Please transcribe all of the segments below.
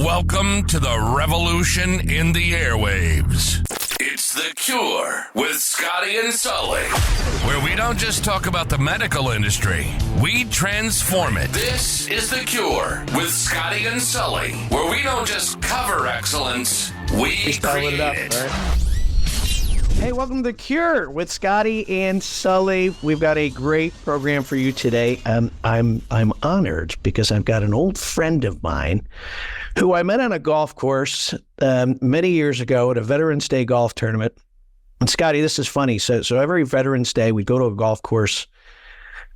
Welcome to the revolution in the airwaves. It's The Cure with Scotty and Sully, where we don't just talk about the medical industry, we transform it. This is The Cure with Scotty and Sully, where we don't just cover excellence, we create it. Right? Hey, welcome to The Cure with Scotty and Sully. We've got a great program for you today. I'm honored because I've got an old friend of mine who I met on a golf course many years ago at a Veterans Day golf tournament. And Scotty, this is funny. So every Veterans Day, we go to a golf course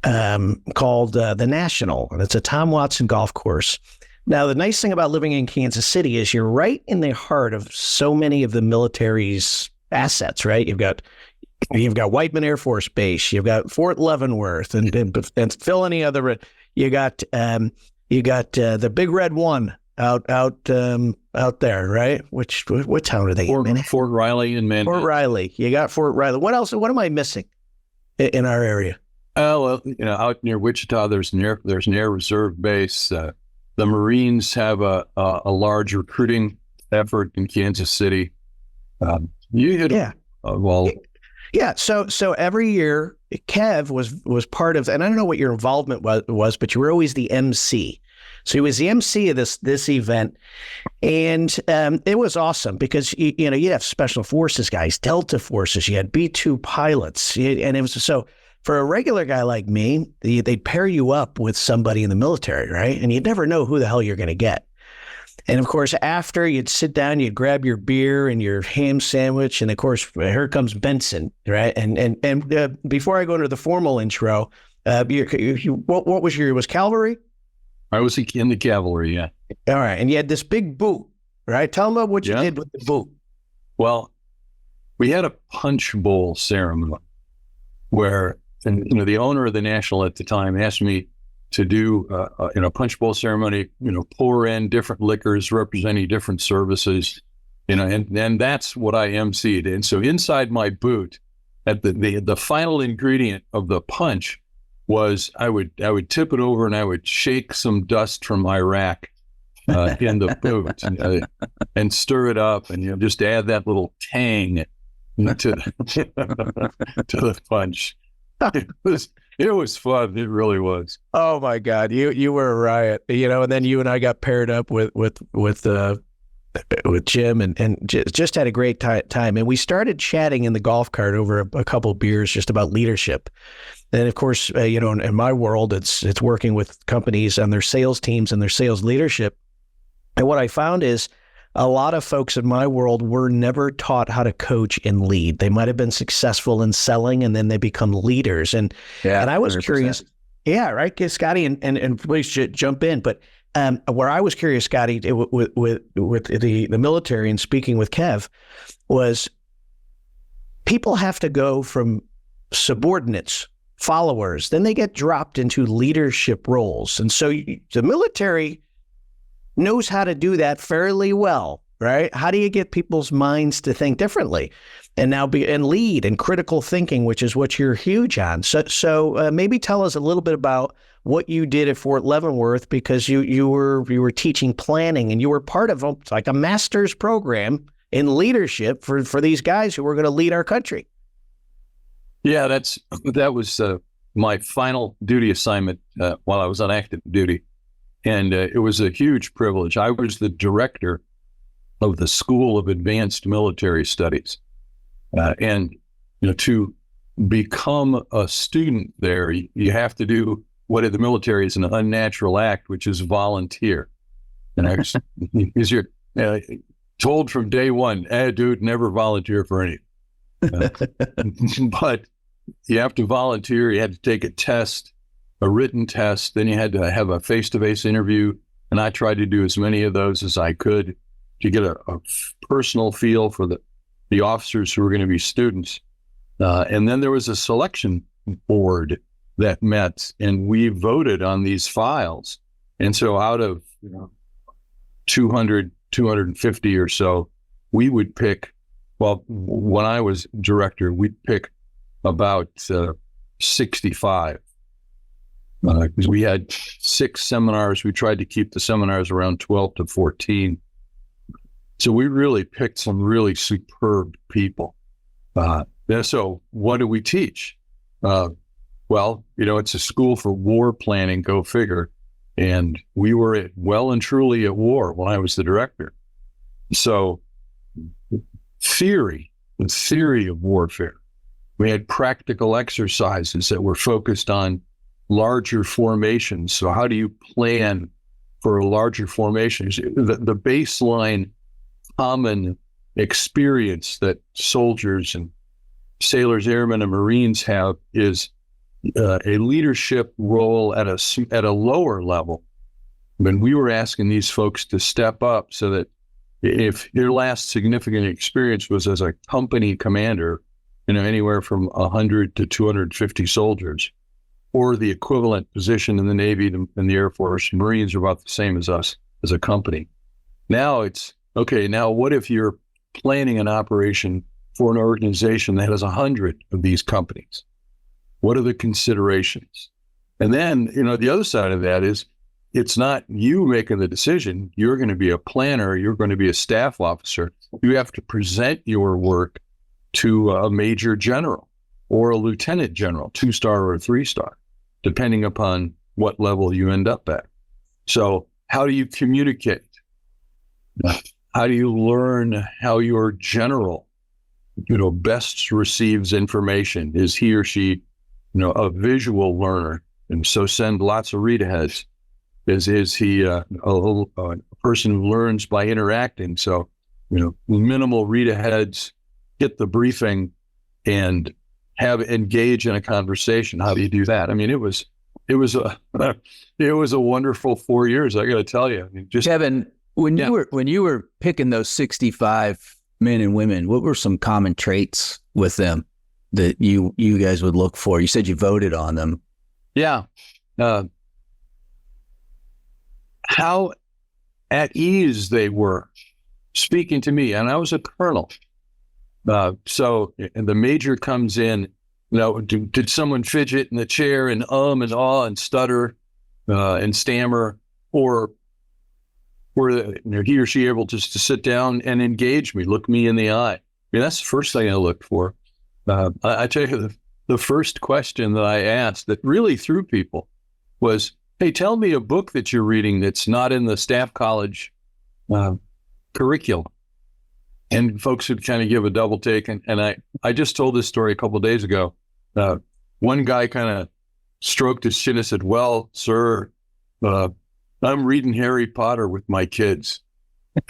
called the National, and it's a Tom Watson golf course. Now, the nice thing about living in Kansas City is you're right in the heart of so many of the military's assets, right? You've got Whiteman Air Force Base, you've got Fort Leavenworth, and fill any other. You got the Big Red One out there, right? What town are they in? Fort Riley in Manhattan. Fort Riley. You got Fort Riley. What else? What am I missing in our area? Oh, well, out near Wichita, there's an Air Reserve Base. The Marines have a large recruiting effort in Kansas City. So every year, Kev was part of, and I don't know what your involvement was, but you were always the MC. So he was the MC of this event, and it was awesome because you'd have special forces guys, Delta forces, you had B-2 pilots, and it was so. For a regular guy like me, they'd pair you up with somebody in the military, right? And you'd never know who the hell you're going to get. And of course, after you'd sit down, you'd grab your beer and your ham sandwich, and of course, here comes Benson, right? And before I go into the formal intro, what was Cavalry? I was in the Cavalry, yeah. All right, and you had this big boot, right? Tell them about what you did with the boot. Well, we had a punch bowl ceremony where, the owner of the National at the time asked me to do in a punch bowl ceremony, pour in different liquors representing different services, and that's what I emceed. And so inside my boot, at the final ingredient of the punch was I would tip it over and I would shake some dust from Iraq in the boot and stir it up and just add that little tang to the punch. It was fun. It really was. Oh my God, you were a riot. And then you and I got paired up with Jim and just had a great time. And we started chatting in the golf cart over a couple beers just about leadership. And of course, in my world, it's working with companies and their sales teams and their sales leadership. And what I found is a lot of folks in my world were never taught how to coach and lead. They might have been successful in selling, and then they become leaders. And I was 100%. Curious. Yeah, right, Scotty, and please jump in. But where I was curious, Scotty, with the military and speaking with Kev, was people have to go from subordinates, followers, then they get dropped into leadership roles. And so the military knows how to do that fairly well, right? How do you get people's minds to think differently and lead and critical thinking, which is what you're huge on. So maybe tell us a little bit about what you did at Fort Leavenworth, because you were teaching planning and you were part of like a master's program in leadership for these guys who were going to lead our country. Yeah, that was my final duty assignment while I was on active duty. And it was a huge privilege. I was the director of the School of Advanced Military Studies. And to become a student there, you have to do what in the military is an unnatural act, which is volunteer. And I was you're told from day one, dude, never volunteer for anything. But you have to volunteer. You had to take a test, a written test. Then you had to have a face-to-face interview. And I tried to do as many of those as I could to get a personal feel for the officers who were going to be students. And then there was a selection board that met, and we voted on these files. And so out of 200, 250 or so, we would pick, well, when I was director, we'd pick about 65. Because we had 6 seminars. We tried to keep the seminars around 12 to 14. So we really picked some really superb people. So what do we teach? Well, it's a school for war planning, go figure. And we were well and truly at war when I was the director. So the theory of warfare. We had practical exercises that were focused on larger formations. So how do you plan for larger formations? The baseline common experience that soldiers and sailors, airmen, and Marines have is a leadership role at a lower level. When we were asking these folks to step up so that if your last significant experience was as a company commander, anywhere from 100 to 250 soldiers, or the equivalent position in the Navy and the Air Force, Marines are about the same as us as a company. Now it's, okay, now what if you're planning an operation for an organization that has 100 of these companies? What are the considerations? And then, the other side of that is, it's not you making the decision. You're going to be a planner. You're going to be a staff officer. You have to present your work to a major general or a lieutenant general, 2-star or 3-star, depending upon what level you end up at. So how do you communicate? How do you learn how your general, best receives information? Is he or she, a visual learner? And so send lots of read-aheads. Is he a person who learns by interacting? So, minimal read-aheads, get the briefing, and engage in a conversation. How do you do that? I mean, it was a wonderful 4 years. I got to tell you. I mean, Kevin, when you were picking those 65 men and women, what were some common traits with them that you guys would look for? You said you voted on them. Yeah. How at ease they were speaking to me, and I was a colonel. So and the major comes in, did someone fidget in the chair and and awe and stutter and stammer, or were he or she able just to sit down and engage me, look me in the eye? I mean, that's the first thing I looked for. I tell you, the first question that I asked that really threw people was, hey, tell me a book that you're reading that's not in the staff college curriculum. And folks would kind of give a double take. And I just told this story a couple of days ago. One guy kind of stroked his chin and said, well, sir, I'm reading Harry Potter with my kids.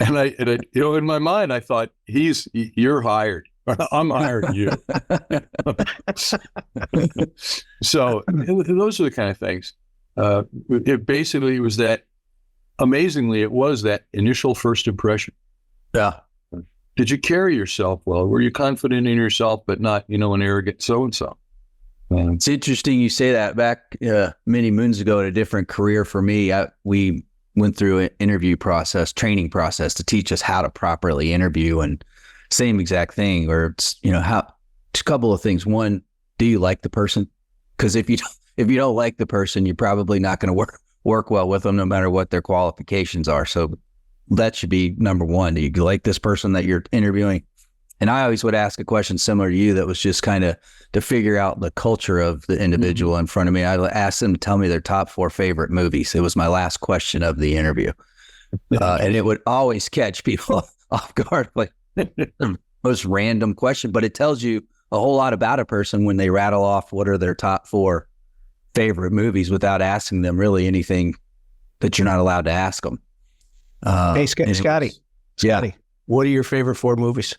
And I in my mind, I thought, you're hired. I'm hiring you. So those are the kind of things. It basically was that, amazingly, it was that initial first impression. Yeah. Did you carry yourself well? Were you confident in yourself, but not, an arrogant so-and-so? It's interesting you say that. Back many moons ago at a different career for me, we went through an interview process, training process to teach us how to properly interview, and same exact thing, where it's, a couple of things. One, do you like the person? Because if you don't like the person, you're probably not going to work well with them, no matter what their qualifications are. So that should be number one. Do you like this person that you're interviewing? And I always would ask a question similar to you that was just kind of to figure out the culture of the individual in front of me. I asked them to tell me their top 4 favorite movies. It was my last question of the interview. And it would always catch people off guard, like most random question, but it tells you a whole lot about a person when they rattle off what are their top 4 favorite movies without asking them really anything that you're not allowed to ask them. Hey, Scotty, what are your favorite 4 movies?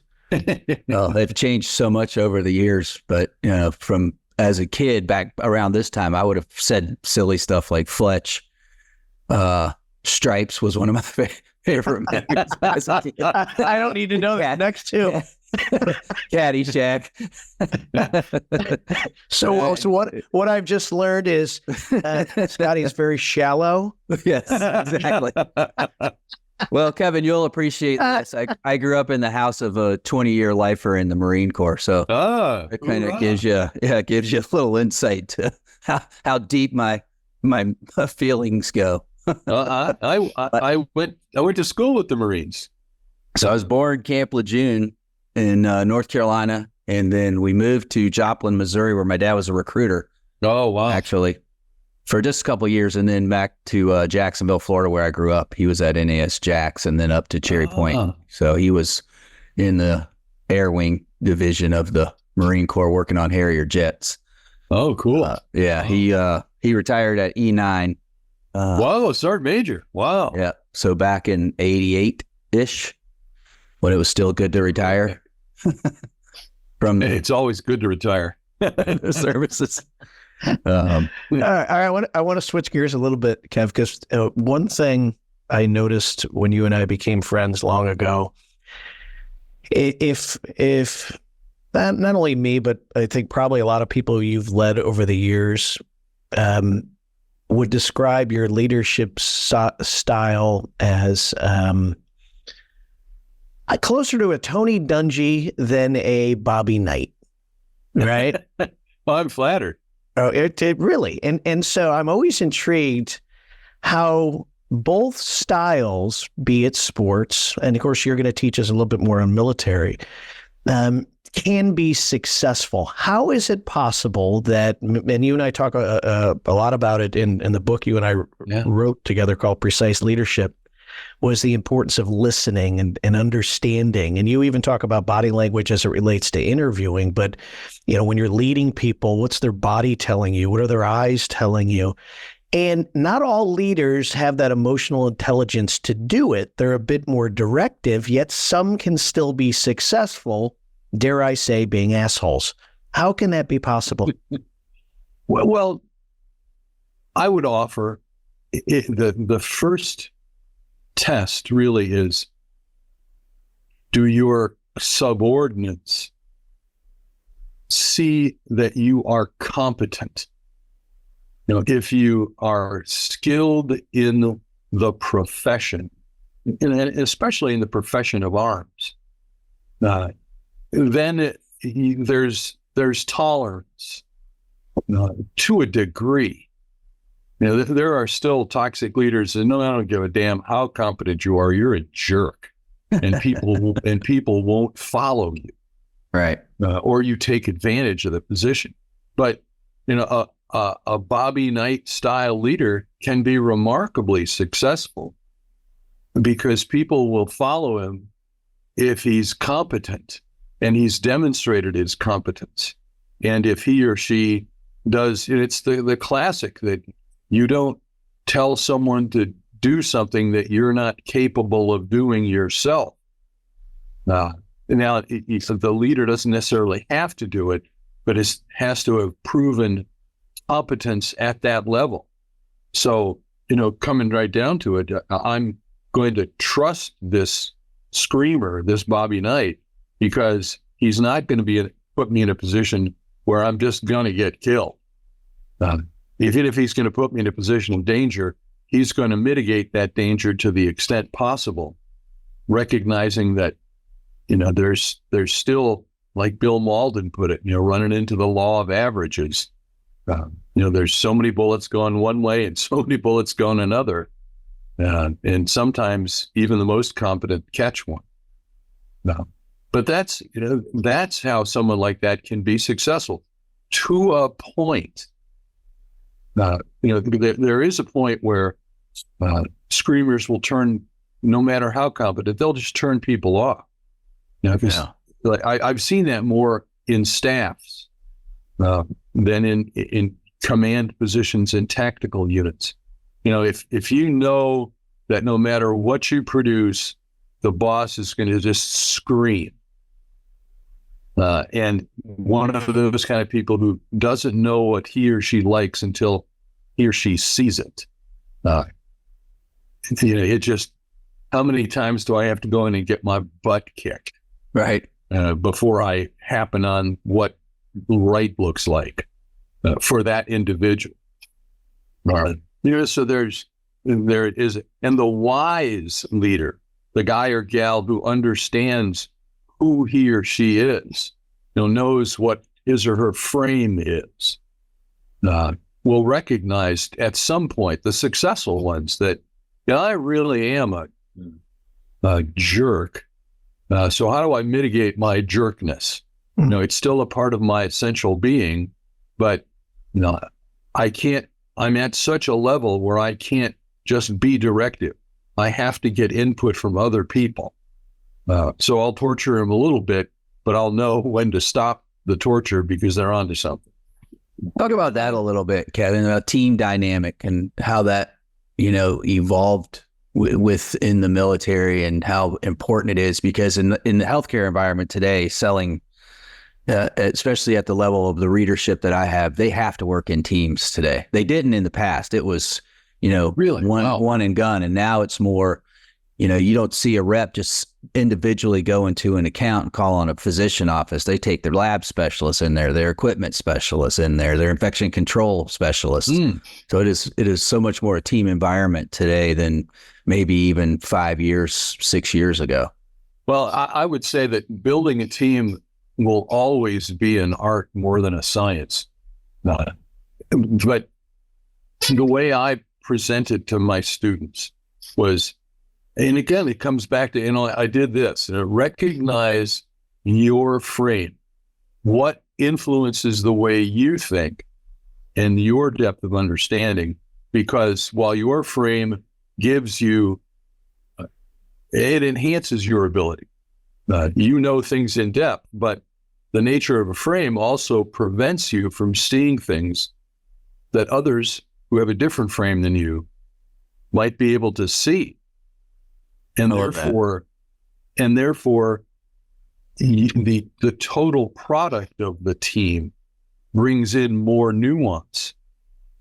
Well, they've changed so much over the years, but from as a kid back around this time, I would have said silly stuff like Fletch. Stripes was one of my favorite movies. I don't need to know that. Next 2. Caddyshack. So what I've just learned is Scotty is very shallow. Yes, exactly. Well, Kevin, you'll appreciate this. I grew up in the house of a 20-year lifer in the Marine Corps, so it kind of gives you a little insight to how deep my feelings go. I went to school with the Marines. So I was born Camp Lejeune in North Carolina, and then we moved to Joplin, Missouri, where my dad was a recruiter. Oh, wow. Actually, for just a couple of years, and then back to Jacksonville, Florida, where I grew up. He was at NAS Jax, and then up to Cherry Point. So he was in the Air Wing division of the Marine Corps, working on Harrier jets. Oh, cool. He retired at E9. Wow, Sergeant Major. Wow. Yeah. So back in 88-ish, when it was still good to retire from It's always good to retire. the services. All right, I want to switch gears a little bit, Kev, because one thing I noticed when you and I became friends long ago, if not only me, but I think probably a lot of people you've led over the years would describe your leadership style as closer to a Tony Dungy than a Bobby Knight, right? Well, I'm flattered. Oh, it really. And so I'm always intrigued how both styles, be it sports, and of course you're going to teach us a little bit more on military, can be successful. How is it possible that, and you and I talk a lot about it in the book you and I wrote together called Precise Leadership, was the importance of listening and understanding. And you even talk about body language as it relates to interviewing. But, when you're leading people, what's their body telling you? What are their eyes telling you? And not all leaders have that emotional intelligence to do it. They're a bit more directive, yet some can still be successful, dare I say, being assholes. How can that be possible? Well, I would offer the first test really is, do your subordinates see that you are competent? If you are skilled in the profession, and especially in the profession of arms, then there's tolerance to a degree. There are still toxic leaders that I don't give a damn how competent you are. You're a jerk, and people won't follow you, right? Or you take advantage of the position. But a Bobby Knight style leader can be remarkably successful because people will follow him if he's competent and he's demonstrated his competence. And if he or she does, it's the classic that you don't tell someone to do something that you're not capable of doing yourself. Now, the leader doesn't necessarily have to do it, but it has to have proven competence at that level. So, coming right down to it, I'm going to trust this screamer, this Bobby Knight, because he's not going to put me in a position where I'm just going to get killed. Even if he's going to put me in a position of danger, he's going to mitigate that danger to the extent possible, recognizing that, there's still, like Bill Malden put it, running into the law of averages. There's so many bullets going one way and so many bullets going another. And sometimes even the most competent catch one. But that's how someone like that can be successful to a point. There is a point where screamers will turn, no matter how competent, they'll just turn people off. I've seen that more in staffs than in command positions in tactical units. If you know that no matter what you produce, the boss is going to just scream. And one of those kind of people who doesn't know what he or she likes until he or she sees it. It just, how many times do I have to go in and get my butt kicked? Right. Before I happen on what right looks like for that individual. So there it is. And the wise leader, the guy or gal who understands who he or she is, knows what his or her frame is, will recognize at some point, the successful ones, that I really am a jerk, So how do I mitigate my jerkness? It's still a part of my essential being, but I can't, I'm at such a level where I can't just be directive. I have to get input from other people. So I'll torture them a little bit, but I'll know when to stop the torture because they're onto something. Talk about that a little bit, Kevin, about team dynamic and how that, evolved within the military and how important it is, because in the healthcare environment today, selling, especially at the level of the readership that I have, they have to work in teams today. They didn't in the past. It was, Really? one and gun. And now it's more, you don't see a rep just individually go into an account and call on a physician office. They take their lab specialists in there, their equipment specialists in there, their infection control specialists. So it is so much more a team environment today than maybe even 5 years, 6 years ago. Well, I would say that building a team will always be an art more than a science. But the way I presented to my students was, and again, it comes back to, I did this, recognize your frame. What influences the way you think and your depth of understanding? Because while your frame gives you, it enhances your ability. You know things in depth, but the nature of a frame also prevents you from seeing things that others who have a different frame than you might be able to see. And therefore, the total product of the team brings in more nuance.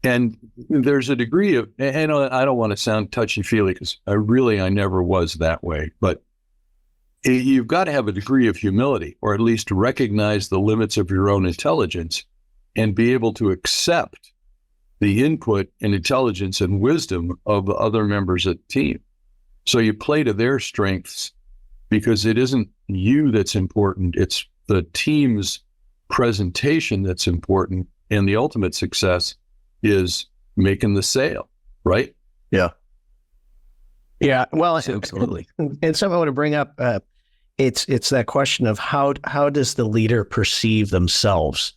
And there's a degree of, and I don't want to sound touchy-feely because I never was that way, but you've got to have a degree of humility, or at least recognize the limits of your own intelligence and be able to accept the input and intelligence and wisdom of the other members of the team. So you play to their strengths, because it isn't you that's important, it's the team's presentation that's important, and the ultimate success is making the sale, right? Yeah. Yeah. Well, absolutely. And something I want to bring up, it's that question of how does the leader perceive themselves?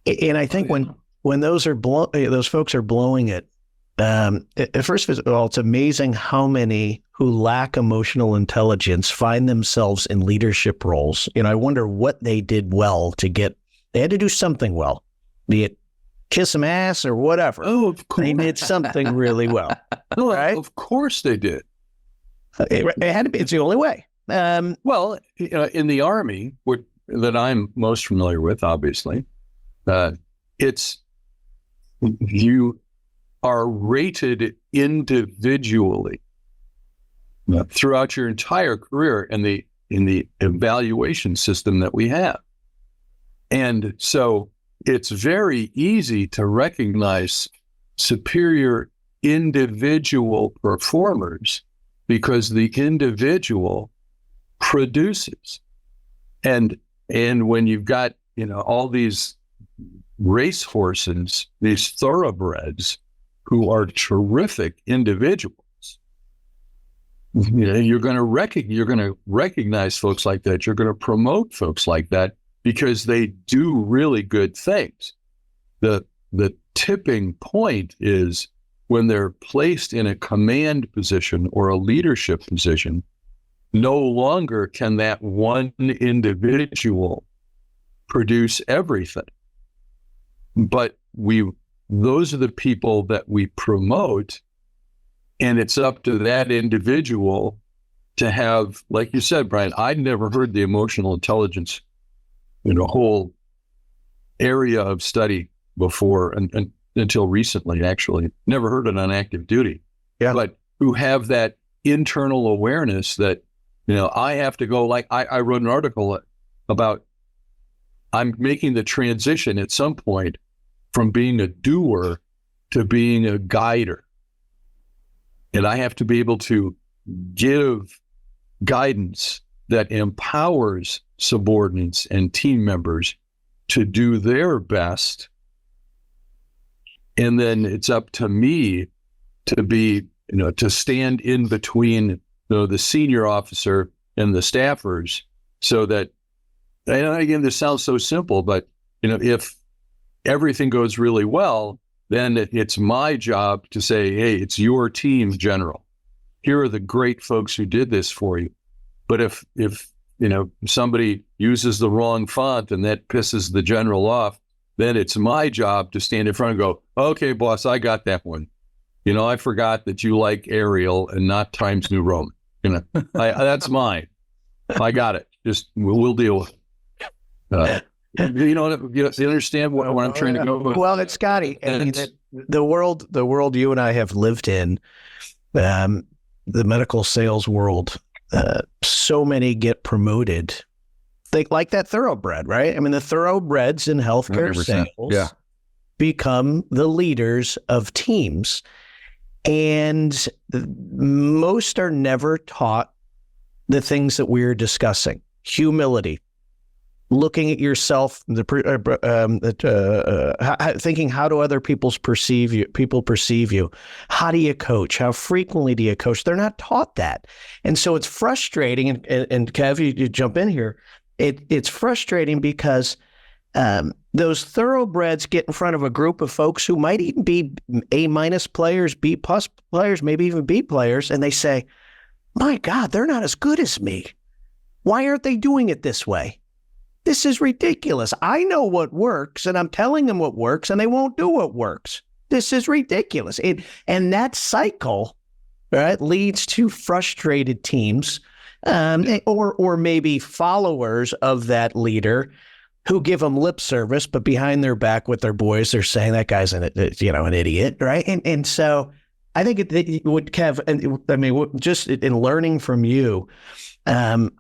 And I think when those folks are blowing it, first of all, it's amazing how many who lack emotional intelligence find themselves in leadership roles. I wonder what they did well they had to do something well, be it kiss some ass or whatever. Oh, of course. They did something really well. Right? Of course they did. It had to be. It's the only way. Well, in the Army, that I'm most familiar with, obviously, it's you are rated individually throughout your entire career in the evaluation system that we have. And so it's very easy to recognize superior individual performers because the individual produces. And when you've got, all these race horses, these thoroughbreds who are terrific individuals, you're going to recognize folks like that. You're going to promote folks like that because they do really good things. The tipping point is when they're placed in a command position or a leadership position. No longer can that one individual produce everything, but those are the people that we promote, and it's up to that individual to have, like you said, Brian, I'd never heard the emotional intelligence in a whole area of study before, and until recently, actually. Never heard it on active duty. Yeah. But who have that internal awareness that, I have to go, like I wrote an article about, I'm making the transition at some point from being a doer to being a guider. And I have to be able to give guidance that empowers subordinates and team members to do their best. And then it's up to me to be, to stand in between the senior officer and the staffers, so that, and again, this sounds so simple, but if everything goes really well, then it's my job to say, hey, it's your team, General. Here are the great folks who did this for you. But if somebody uses the wrong font and that pisses the general off, then it's my job to stand in front and go, okay, boss, I got that one. I forgot that you like Arial and not Times New Roman. That's mine. I got it. Just we'll deal with it. You understand what I'm trying to go with? Well, it's Scotty. The world you and I have lived in, the medical sales world, so many get promoted. They like that thoroughbred, right? I mean, the thoroughbreds in healthcare 100%. sales become the leaders of teams. And most are never taught the things that we're discussing: humility, looking at yourself, thinking, how do other people perceive you? How do you coach? How frequently do you coach? They're not taught that. And so it's frustrating. And Kev, you jump in here. It's frustrating because those thoroughbreds get in front of a group of folks who might even be A- players, B+ players, maybe even B players, and they say, my God, they're not as good as me. Why aren't they doing it this way? This is ridiculous. I know what works, and I'm telling them what works, and they won't do what works. This is ridiculous. And that cycle, right, leads to frustrated teams, or maybe followers of that leader who give them lip service, but behind their back with their boys, they're saying that guy's an idiot, right? And so I think what Kev, just in learning from you, the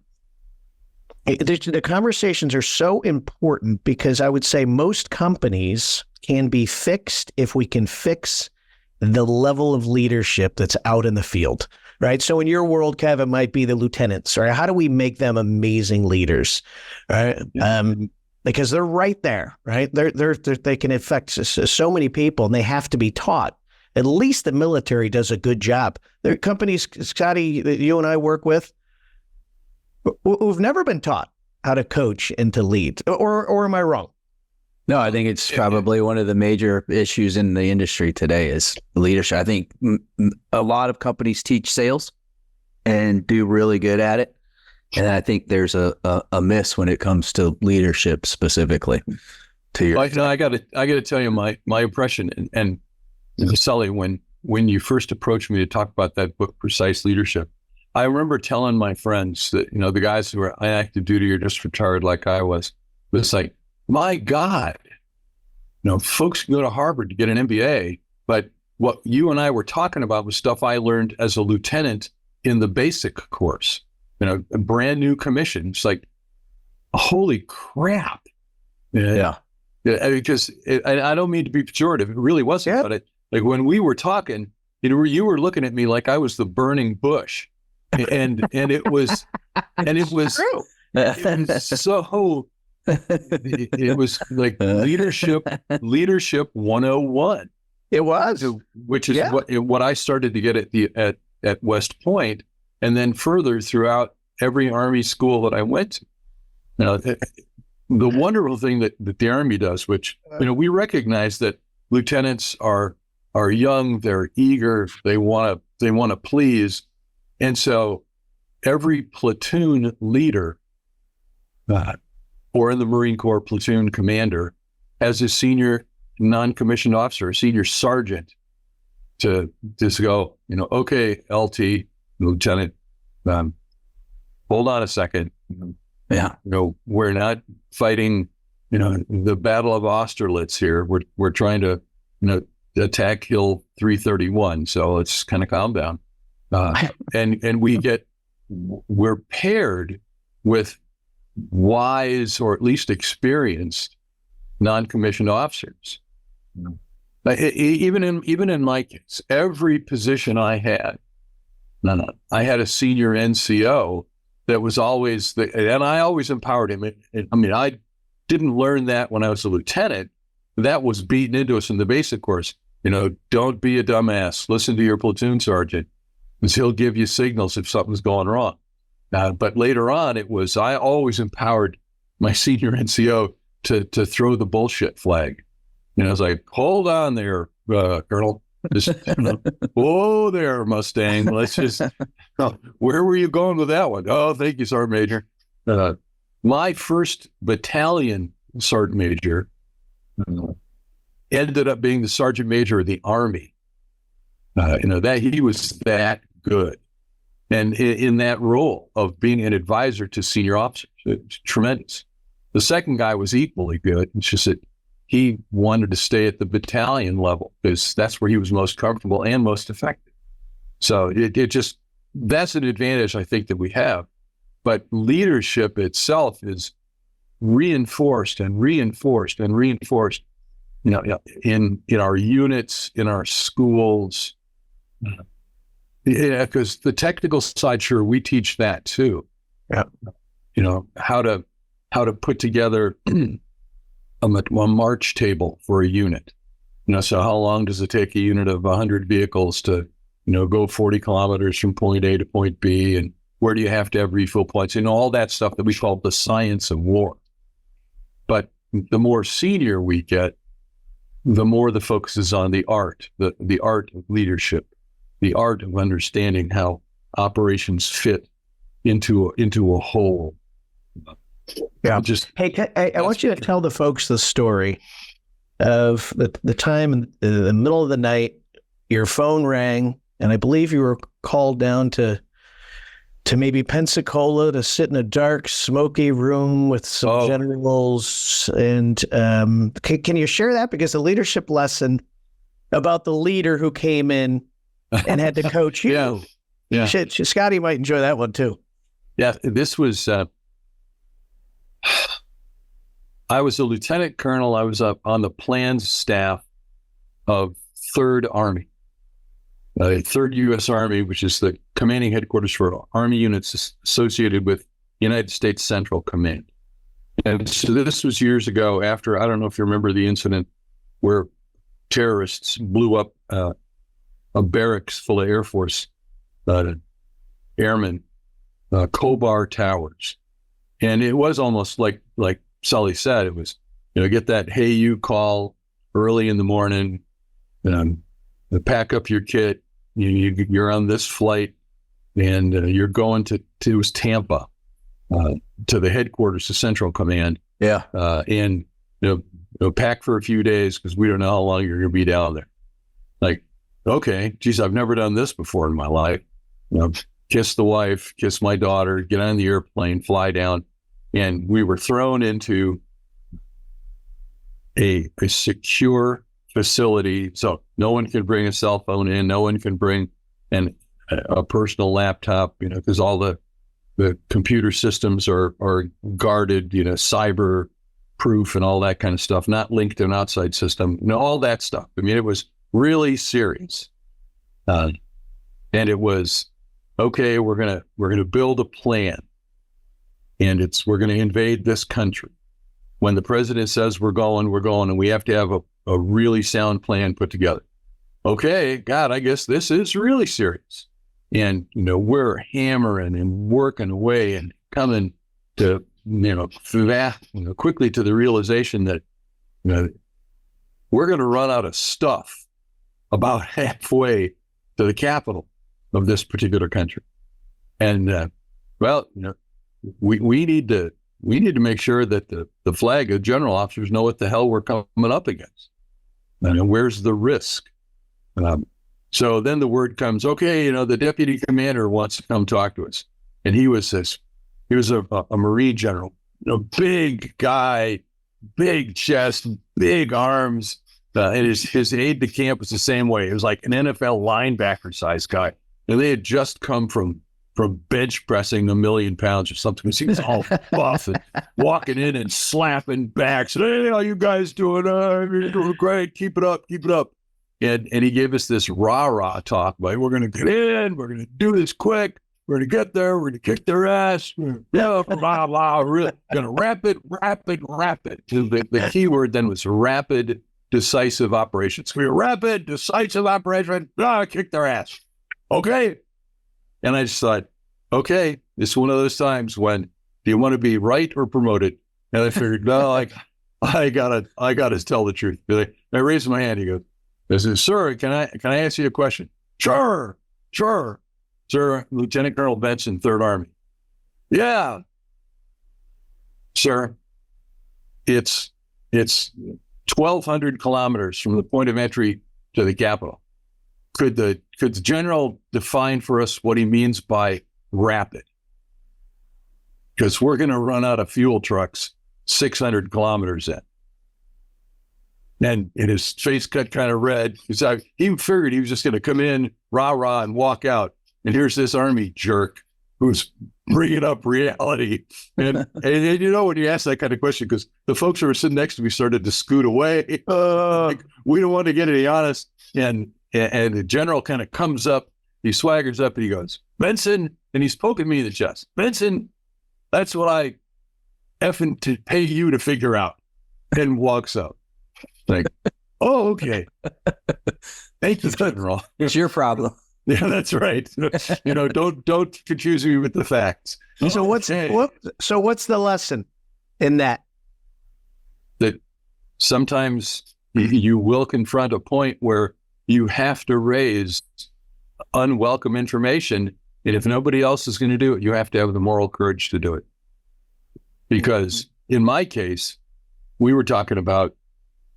conversations are so important because I would say most companies can be fixed if we can fix the level of leadership that's out in the field, right? So in your world, Kev, it might be the lieutenants, right? How do we make them amazing leaders, right? Because they're right there, right? They can affect so many people, and they have to be taught. At least the military does a good job. There are companies, Scotty, that you and I work with, who've never been taught how to coach and to lead, or am I wrong? No, I think it's probably one of the major issues in the industry today is leadership. I think a lot of companies teach sales and do really good at it. And I think there's a miss when it comes to leadership specifically. To your, I got to tell you my impression. And Sully, when you first approached me to talk about that book, Precise Leadership, I remember telling my friends that the guys who were on active duty or just retired like I was like, my God, folks can go to Harvard to get an MBA, but what you and I were talking about was stuff I learned as a lieutenant in the basic course. A brand new commission. It's like, holy crap. Yeah. Because I don't mean to be pejorative. It really wasn't. But like when we were talking, you were looking at me like I was the burning bush, and it was so. It was like leadership 101. It was, which is what I started to get at West Point. And then further throughout every Army school that I went to. The wonderful thing that the Army does, which we recognize that lieutenants are young, they're eager, they want to please, and so every platoon leader, or in the Marine Corps, platoon commander, has a senior non-commissioned officer, a senior sergeant, to just go, okay, LT. Lieutenant, hold on a second. Yeah. We're not fighting, the Battle of Austerlitz here. We're trying to, attack Hill 331. So let's kind of calm down. And we're paired with wise or at least experienced non-commissioned officers. Even in my case, every position I had, I had a senior NCO that was always and I always empowered him. I didn't learn that when I was a lieutenant. That was beaten into us in the basic course. Don't be a dumbass. Listen to your platoon sergeant, because he'll give you signals if something's going wrong. But later on, I always empowered my senior NCO to throw the bullshit flag. I was like, hold on there, Colonel. Just, whoa there, Mustang. Let's just, where were you going with that one? Oh, thank you, Sergeant Major. My first battalion sergeant major ended up being the sergeant major of the Army. That he was that good. And in that role of being an advisor to senior officers, it's tremendous. The second guy was equally good. It's just that he wanted to stay at the battalion level because that's where he was most comfortable and most effective. So that's an advantage I think that we have. But leadership itself is reinforced and reinforced and reinforced, in our units, in our schools. Because the technical side, sure, we teach that too. Yeah. How to put together a march table for a unit. So how long does it take a unit of 100 vehicles to, go 40 kilometers from point A to point B, and where do you have to have refill points, all that stuff that we call the science of war. But the more senior we get, the more the focus is on the art, the art of leadership, the art of understanding how operations fit into a whole. Yeah. I want you to tell the folks the story of the time in the middle of the night, your phone rang, and I believe you were called down to maybe Pensacola to sit in a dark, smoky room with some generals. And can you share that? Because the leadership lesson about the leader who came in and had to coach you. Yeah. Scotty might enjoy that one too. Yeah, this was, I was a lieutenant colonel. I was up on the plans staff of 3rd Army. 3rd U.S. Army, which is the commanding headquarters for Army units associated with United States Central Command. And so this was years ago after, I don't know if you remember the incident where terrorists blew up a barracks full of Air Force airmen, Kobar Towers. And it was almost like Sully said, it was, get that hey you call early in the morning, pack up your kit, you're on this flight, and you're going to Tampa, to the headquarters of Central Command. Yeah. And pack for a few days because we don't know how long you're going to be down there. Like, okay, geez, I've never done this before in my life. Kiss the wife, kiss my daughter, get on the airplane, fly down. And we were thrown into a secure facility. So no one can bring a cell phone in. No one can bring a personal laptop, because all the computer systems are guarded, cyber proof and all that kind of stuff, not linked to an outside system, all that stuff. I mean, it was really serious. And it was, okay, we're going to build a plan, and we're going to invade this country. When the president says we're going, and we have to have a really sound plan put together. Okay, God, I guess this is really serious. And, we're hammering and working away and coming to, quickly to the realization that, we're going to run out of stuff about halfway to the capital of this particular country. And, we need to make sure that the flag of general officers know what the hell we're coming up against. And where's the risk? So then the word comes, okay, the deputy commander wants to come talk to us. And he was a Marine general, big guy, big chest, big arms. And his aide de camp was the same way. It was like an NFL linebacker size guy. And they had just come from bench pressing 1,000,000 pounds or something. He was all buff and walking in and slapping backs. Hey, how you guys doing? You're doing great. Keep it up. Keep it up. And he gave us this rah-rah talk about, we're going to get in. We're going to do this quick. We're going to get there. We're going to kick their ass. Yeah, blah, blah. Really going to rapid. The key word then was rapid, decisive operations. We were rapid, decisive operation. Kick their ass. Okay. And I just thought, okay, it's one of those times when do you want to be right or promoted? And I figured, no, I gotta tell the truth. I raised my hand. He goes, I said, sir, can I ask you a question? Sure. Sir, Lieutenant Colonel Benson, 3rd Army. Yeah. Sir, it's 1,200 kilometers from the point of entry to the capital. Could the general define for us what he means by rapid? Because we're going to run out of fuel trucks 600 kilometers in. And his face got kind of red. He figured he was just going to come in, rah-rah, and walk out. And here's this Army jerk who's bringing up reality. And you know, when you ask that kind of question, because the folks who were sitting next to me started to scoot away. Like, we don't want to get any honest. And the general kind of comes up, he swaggers up and he goes, Benson, and he's poking me in the chest. Benson, that's what I effing to pay you to figure out. And walks out. Like, oh, okay. Thank you, General. It's your problem. Yeah, that's right. You know, don't confuse me with the facts. So what's the lesson in that? That sometimes you will confront a point where you have to raise unwelcome information, and if nobody else is going to do it, you have to have the moral courage to do it. Because in my case, we were talking about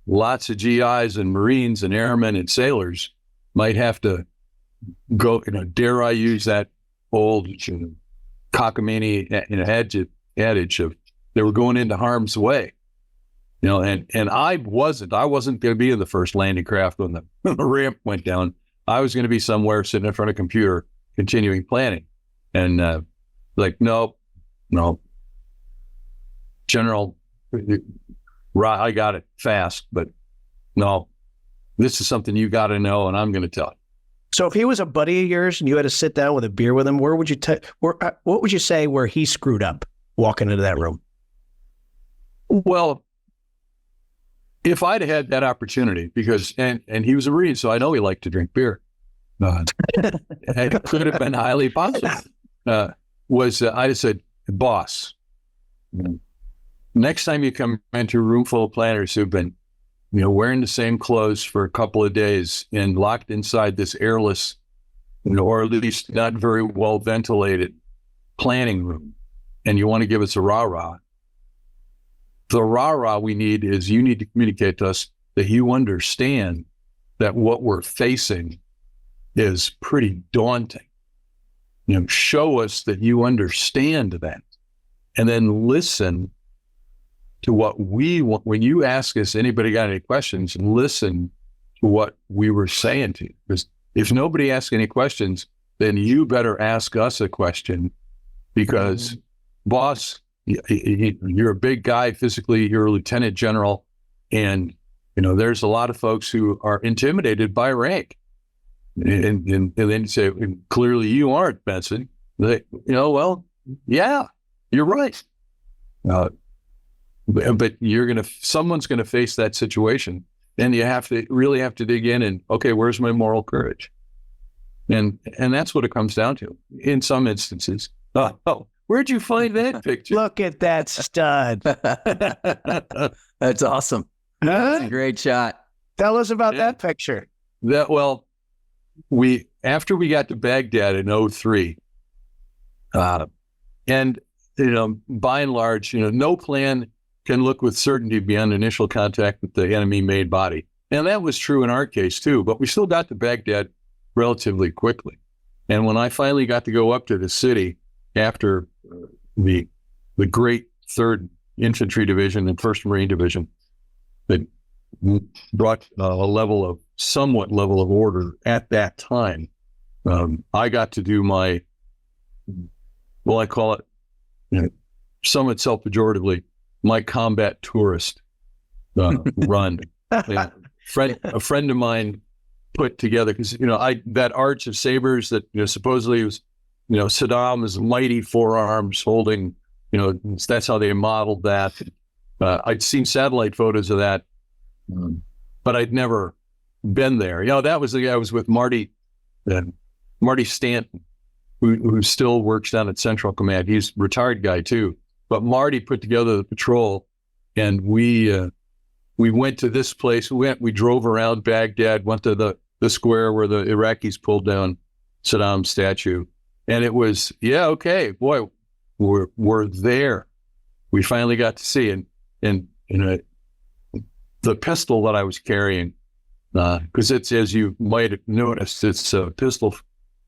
lots of GIs and Marines and airmen and sailors might have to go, dare I use that old cockamamie adage of they were going into harm's way. And I wasn't going to be in the first landing craft when the ramp went down. I was going to be somewhere sitting in front of a computer continuing planning. And no, General, I got it fast, but no, this is something you got to know, and I'm going to tell you. So if he was a buddy of yours and you had to sit down with a beer with him, what would you say where he screwed up walking into that room? Well, if I'd had that opportunity, because and he was a Marine, so I know he liked to drink beer. It could have been highly possible. I'd have said, boss, next time you come into a room full of planners who've been, wearing the same clothes for a couple of days and locked inside this airless, or at least not very well ventilated planning room, and you want to give us a rah-rah, the rah-rah we need is you need to communicate to us that you understand that what we're facing is pretty daunting. Show us that you understand that, and then listen to what we want. When you ask us, anybody got any questions, listen to what we were saying to you. Because if nobody asks any questions, then you better ask us a question, because boss, you're a big guy physically, you're a lieutenant general, and there's a lot of folks who are intimidated by rank. And then you say, clearly you aren't, Benson. Well, yeah, you're right. But someone's going to face that situation, and you really have to dig in and, okay, where's my moral courage? And that's what it comes down to in some instances. Oh, where'd you find that picture? Look at that stud. That's awesome. That's a great shot. Tell us about that picture. After we got to Baghdad in 2003, and by and large, no plan can look with certainty beyond initial contact with the enemy-made body. And that was true in our case too, but we still got to Baghdad relatively quickly. And when I finally got to go up to the city after the great 3rd Infantry Division and 1st Marine Division that brought a somewhat level of order at that time, I got to do my, I call it, somewhat self-pejoratively, my combat tourist run. A friend of mine put together, because that arch of sabers that supposedly was Saddam's mighty forearms holding, that's how they modeled that. I'd seen satellite photos of that, but I'd never been there. That was the guy I was with, Marty Stanton, who still works down at Central Command. He's a retired guy too. But Marty put together the patrol, and we went to this place. We drove around Baghdad, went to the square where the Iraqis pulled down Saddam's statue, and it was okay, boy, we're there. We finally got to see, and the pistol that I was carrying, because it's, as you might have noticed, it's a pistol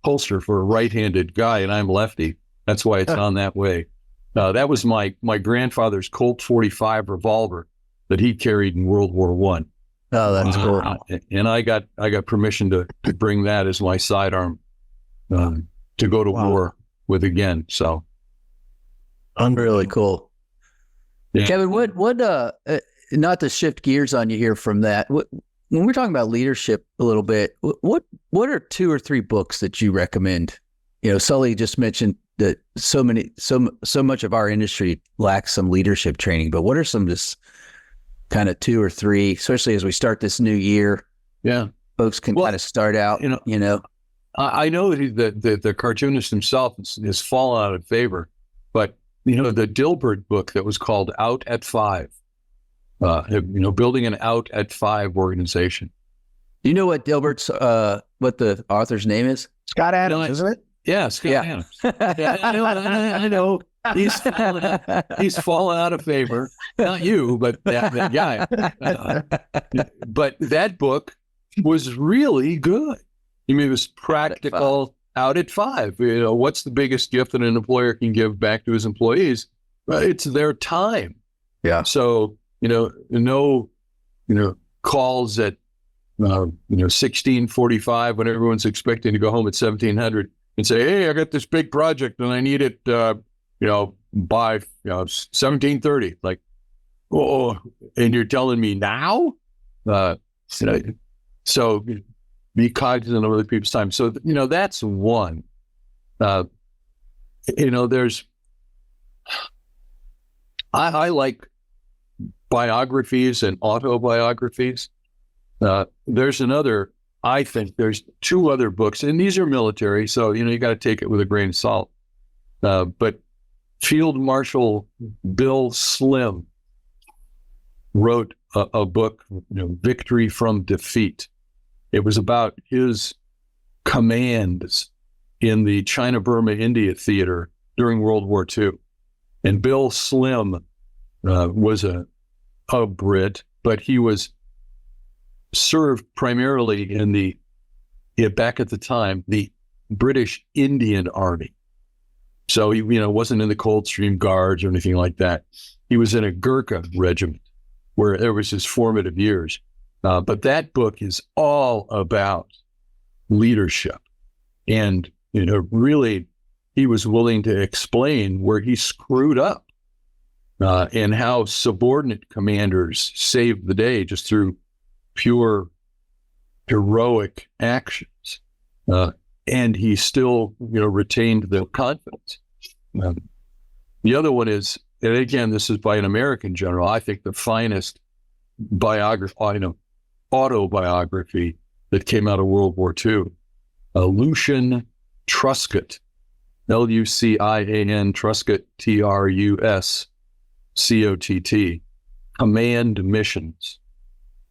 holster for a right-handed guy, and I'm lefty. That's why it's on that way. That was my grandfather's Colt 45 revolver that he carried in World War I. Oh, that's cool. And I got permission to bring that as my sidearm to go to war with again. So, really cool. Yeah. Kevin, what not to shift gears on you here from that. When we're talking about leadership a little bit, what are 2 or 3 books that you recommend? Sully just mentioned that so much of our industry lacks some leadership training, but what are some just kind of 2 or 3, especially as we start this new year? Yeah, folks can kind of start out. I know that the cartoonist himself has fallen out of favor, but the Dilbert book that was called Out at 5, building an Out at 5 organization. Do you know what Dilbert's what the author's name is? Scott Adams, isn't it? Yeah, Scott Adams. Yeah, I know. He's fallen out of favor. Not you, but that guy. But that book was really good. I mean, it was practical. Out at 5. What's the biggest gift that an employer can give back to his employees? It's their time. Yeah. So no calls at 16:45 when everyone's expecting to go home at 1700 and say, hey, I got this big project and I need it by 17:30. Like, oh, and you're telling me now? So be cognizant of other people's time. So that's one. There's I like biographies and autobiographies. There's another. I think there's 2 other books, and these are military, so you got to take it with a grain of salt. But Field Marshal Bill Slim wrote a book, Victory from Defeat. It was about his commands in the China-Burma-India theater during World War II. And Bill Slim was a Brit, but he was served primarily in back at the time, the British Indian Army. So he wasn't in the Coldstream Guards or anything like that. He was in a Gurkha regiment where there was his formative years. But that book is all about leadership. And, really, he was willing to explain where he screwed up and how subordinate commanders saved the day just through pure heroic actions. And he still, retained the confidence. The other one is, and again, this is by an American general, I think the finest autobiography that came out of World War II, Lucian Truscott, Lucian Truscott, Truscott, Command Missions.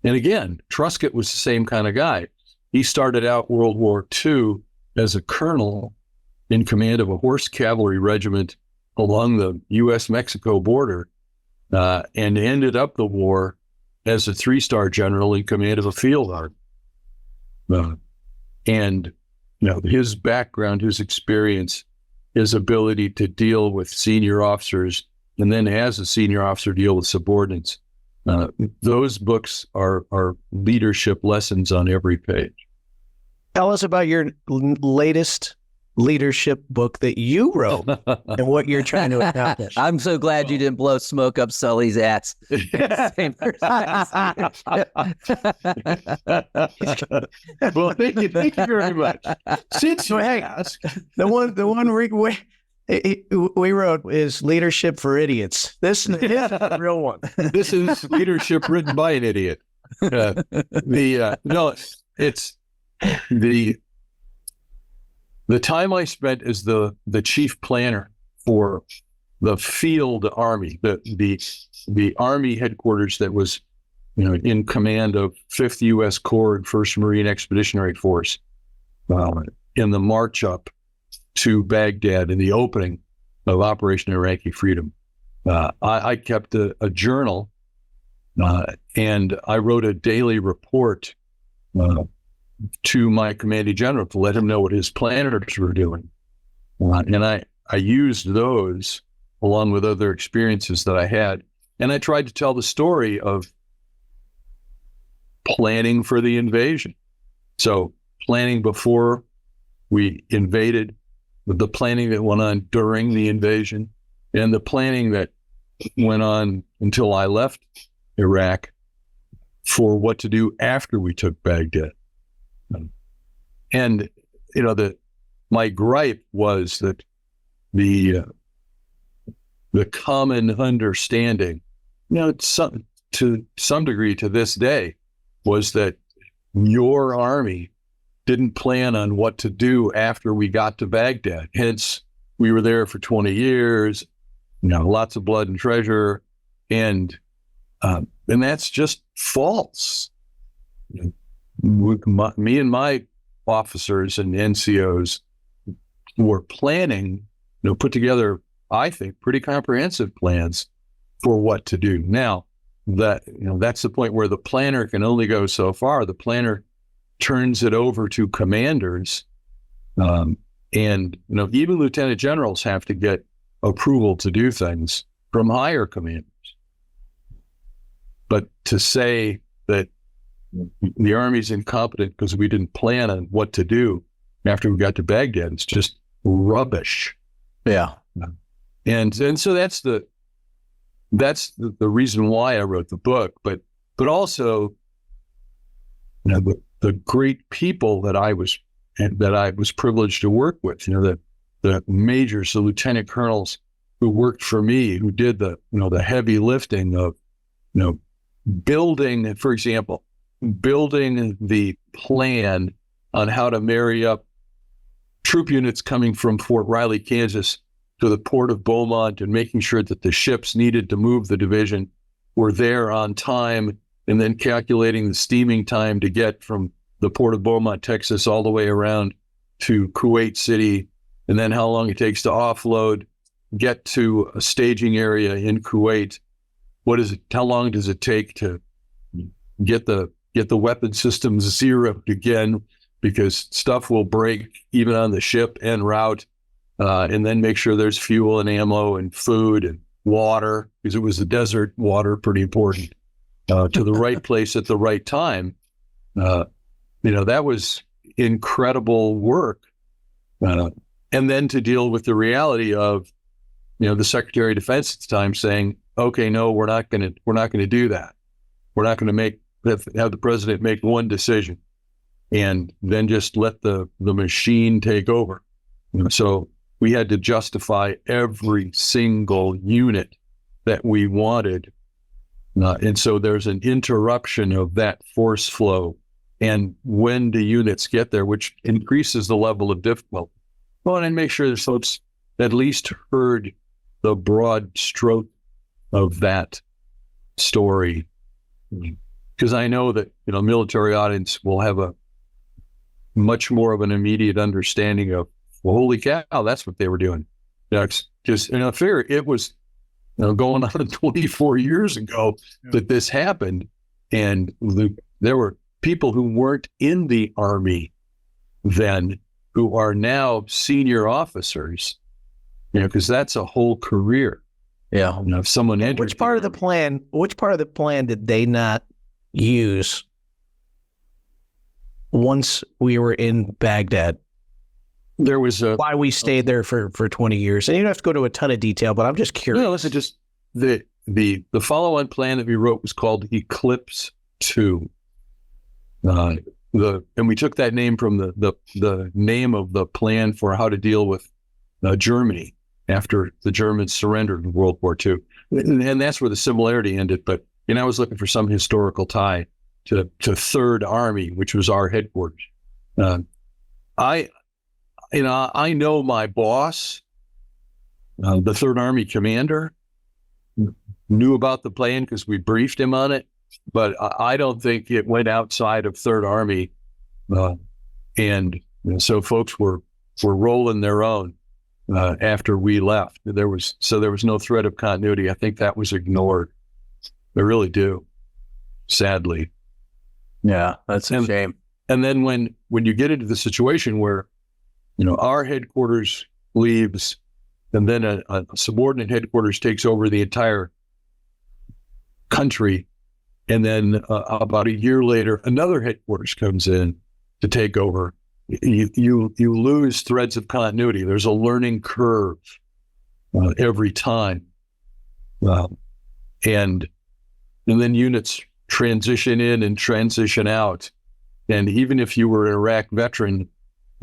And again, Truscott was the same kind of guy. He started out World War II as a colonel in command of a horse cavalry regiment along the U.S.-Mexico border, and ended up the war as a 3-star general in command of a field army. And his background, his experience, his ability to deal with senior officers, and then as a senior officer deal with subordinates. Those books are leadership lessons on every page. Tell us about your latest leadership book that you wrote and what you're trying to accomplish. I'm so glad you didn't blow smoke up Sully's ass. Well, thank you very much. Since you asked, the one we wrote is Leadership for Idiots. This is the real one. This is leadership written by an idiot. the time I spent as the chief planner for the field army, the army headquarters that was, in command of 5th U.S. Corps and 1st Marine Expeditionary Force, in the march up to Baghdad in the opening of Operation Iraqi Freedom. I kept a journal, and I wrote a daily report to my commanding general to let him know what his planners were doing. And I used those along with other experiences that I had. And I tried to tell the story of planning for the invasion. So planning before we invaded, the planning that went on during the invasion, and the planning that went on until I left Iraq for what to do after we took Baghdad. And, my gripe was that the common understanding, to some degree to this day, was that your army didn't plan on what to do after we got to Baghdad. Hence, we were there for 20 years, lots of blood and treasure, and that's just false. Me and my officers and NCOs were planning, put together, I think, pretty comprehensive plans for what to do. Now, that's the point where the planner can only go so far. The planner turns it over to commanders, and even lieutenant generals have to get approval to do things from higher commanders. But to say that the Army's incompetent because we didn't plan on what to do after we got to Baghdad, it's just rubbish. Yeah. And so that's the reason why I wrote the book, but also, the great people that I was privileged to work with, the majors, the lieutenant colonels who worked for me, who did the heavy lifting of, building, for example, building the plan on how to marry up troop units coming from Fort Riley, Kansas to the port of Beaumont, and making sure that the ships needed to move the division were there on time, and then calculating the steaming time to get from the port of Beaumont, Texas, all the way around to Kuwait City, and then how long it takes to offload, get to a staging area in Kuwait. How long does it take to get the weapon systems zeroed again, because stuff will break even on the ship en route, and then make sure there's fuel and ammo and food and water, because it was the desert, water, pretty important, to the right place at the right time. That was incredible work. And then to deal with the reality of, the Secretary of Defense at the time saying, okay, no, we're not going to do that. We're not going to have the president make one decision and then just let the machine take over. So we had to justify every single unit that we wanted. And so there's an interruption of that force flow. And when the units get there, which increases the level of difficulty. Well, and make sure the folks at least heard the broad stroke of that story. Because I know that, military audience will have a much more of an immediate understanding of, well, holy cow, that's what they were doing. Just, I figure it was going on 24 years ago that this happened. And there were people who weren't in the Army then who are now senior officers, because that's a whole career. Yeah. If someone entered Which part of the plan did they not use once we were in Baghdad? There was why we stayed there for 20 years. And you don't have to go to a ton of detail, but I'm just curious. No, listen, just the follow-on plan that we wrote was called Eclipse 2. And we took that name from the name of the plan for how to deal with Germany after the Germans surrendered in World War II. And that's where the similarity ended. But I was looking for some historical tie to Third Army, which was our headquarters. I know my boss, the Third Army commander, knew about the plan because we briefed him on it, but I don't think it went outside of Third Army, and so folks were rolling their own after we left. There was no thread of continuity. I think that was ignored. I really do, sadly. Yeah, that's a shame. And then when you get into the situation where, our headquarters leaves, and then a subordinate headquarters takes over the entire country, and then about a year later, another headquarters comes in to take over. You lose threads of continuity. There's a learning curve every time, and then units transition in and transition out. And even if you were an Iraq veteran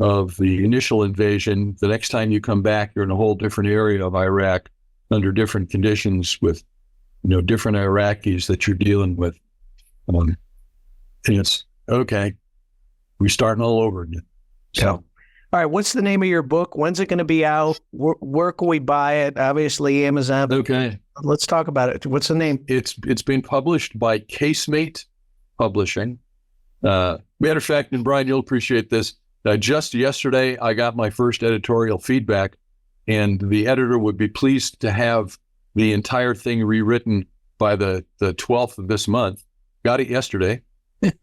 of the initial invasion, the next time you come back, you're in a whole different area of Iraq under different conditions with, different Iraqis that you're dealing with. And it's okay. We're starting all over again. So, yeah. All right. What's the name of your book? When's it going to be out? Where can we buy it? Obviously, Amazon. Okay. Let's talk about it. What's the name? It's been published by Casemate Publishing. Matter of fact, and Brian, you'll appreciate this. Just yesterday, I got my first editorial feedback, and the editor would be pleased to have the entire thing rewritten by the 12th of this month. Got it yesterday.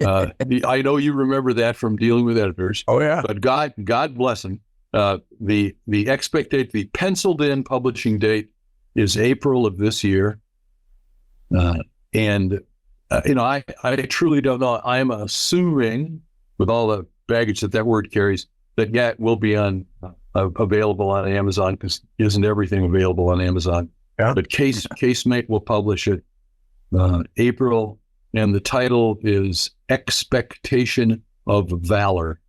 I know you remember that from dealing with editors. Oh yeah. But God bless him. The penciled in publishing date is April of this year, and I truly don't know. I'm assuming, with all the baggage that word carries, that it will be available on Amazon, because isn't everything available on Amazon? Yeah. But Casemate will publish it April, and the title is Expectation of Valor.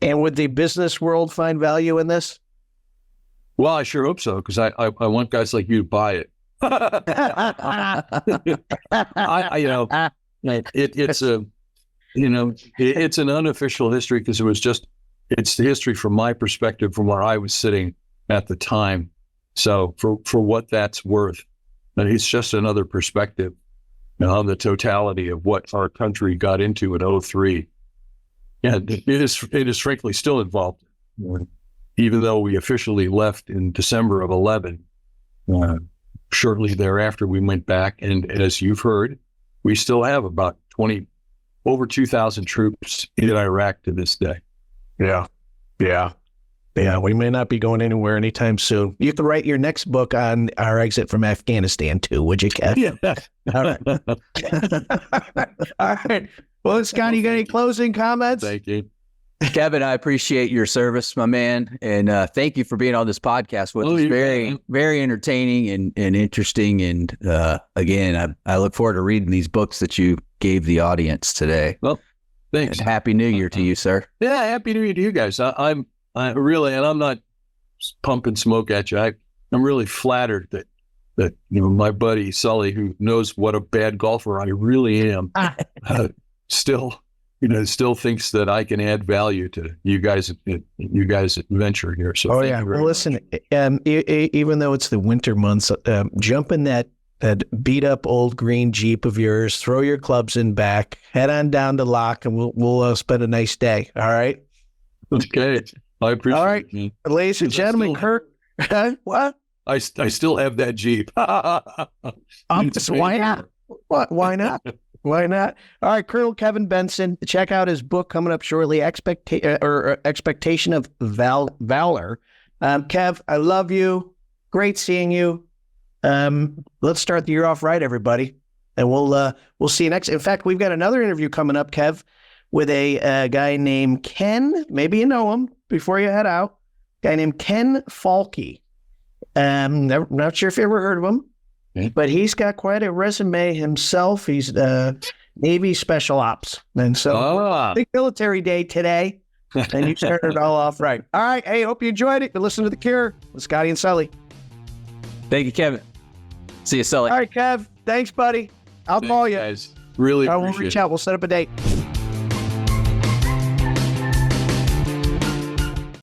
And would the business world find value in this? Well, I sure hope so, because I want guys like you to buy it. It's an unofficial history, because it's the history from my perspective, from where I was sitting at the time. So for what that's worth, and it's just another perspective on the totality of what our country got into in 2003. And it is frankly still involved, even though we officially left in December of 2011. Shortly thereafter, we went back, and as you've heard, we still have about over 2,000 troops in Iraq to this day. Yeah. We may not be going anywhere anytime soon. You could write your next book on our exit from Afghanistan too, would you, Kev? Yeah. All right. Well, Scott, you got any closing comments? Thank you. Kevin, I appreciate your service, my man, and thank you for being on this podcast with us. Very, very entertaining and interesting. And again, I look forward to reading these books that you gave the audience today. Well, thanks. And Happy New Year to you, sir. Yeah, Happy New Year to you guys. I'm really, and I'm not pumping smoke at you. I'm really flattered that my buddy Sully, who knows what a bad golfer I really am, still thinks that I can add value to you guys adventure here. So yeah. Well, listen, even though it's the winter months, jump in that beat up old green Jeep of yours, throw your clubs in back, head on down to Lock, and we'll spend a nice day. All right. Okay. I appreciate All right. it. Ladies and gentlemen, Kirk, what? I still have that Jeep. Why not? What? Why not? Why not? All right, Colonel Kevin Benson. Check out his book coming up shortly, Expectation of Valor. Kev, I love you. Great seeing you. Let's start the year off right, everybody, and we'll see you next. In fact, we've got another interview coming up, Kev, with a guy named Ken. Maybe you know him before you head out. A guy named Ken Falke. Not sure if you ever heard of him. But he's got quite a resume himself. He's Navy Special Ops. And so big military day today. And you started it all off right. All right. Hey, hope you enjoyed it. Listen to The Cure with Scotty and Sully. Thank you, Kevin. See you, Sully. All right, Kev. Thanks, buddy. I'll call you. Guys. Really appreciate it. We'll reach out. We'll set up a date.